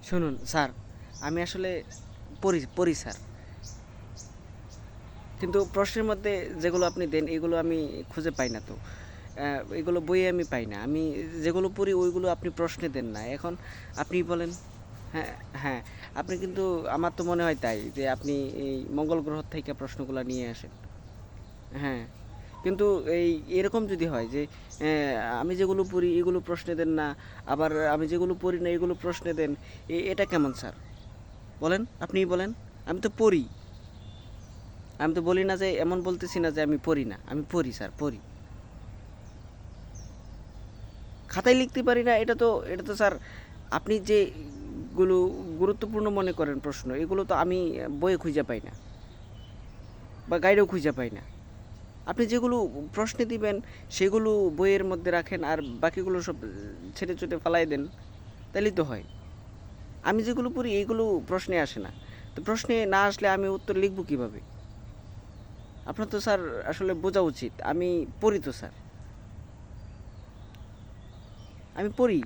শুনুন স্যার, আমি আসলে পড়ি পড়ি স্যার, কিন্তু প্রশ্নের মধ্যে যেগুলো আপনি দেন এগুলো আমি খুঁজে পাই না তো। এগুলো বইয়ে আমি পাই না। আমি যেগুলো পড়ি ওইগুলো আপনি প্রশ্নে দেন না। এখন আপনি বলেন। হ্যাঁ, হ্যাঁ, আপনি কিন্তু আমার তো মনে হয় তাই যে আপনি এই মঙ্গল গ্রহ থেকে প্রশ্নগুলা নিয়ে আসেন। হ্যাঁ, কিন্তু এই এরকম যদি হয় যে আমি যেগুলো পড়ি এগুলো প্রশ্নে দেন না, আবার আমি যেগুলো পড়ি না এগুলো প্রশ্নে দেন, এটা কেমন স্যার? বলেন, আপনিই বলেন। আমি তো পড়ি। আমি তো বলি না যে এমন বলতেছি না যে আমি পড়ি না। আমি পড়ি স্যার, পড়ি। খাতায় লিখতে পারি না এটা তো স্যার আপনি যেগুলো গুরুত্বপূর্ণ মনে করেন প্রশ্ন, এগুলো তো আমি বইয়ে খুঁজে পাই না বা গাইডেও খুঁজে পাই না। আপনি যেগুলো প্রশ্নে দিবেন সেগুলো বইয়ের মধ্যে রাখেন আর বাকিগুলো সব ছেঁটে-ছুঁটে ফালায় দেন। তাইলেই তো হয়। আমি যেগুলো পড়ি এইগুলো প্রশ্নে আসে না। তো প্রশ্নে না আসলে আমি উত্তর লিখব কিভাবে? আপনার তো স্যার আসলে বোঝা উচিত। আমি পড়ি তো স্যার। আমি পড়ি।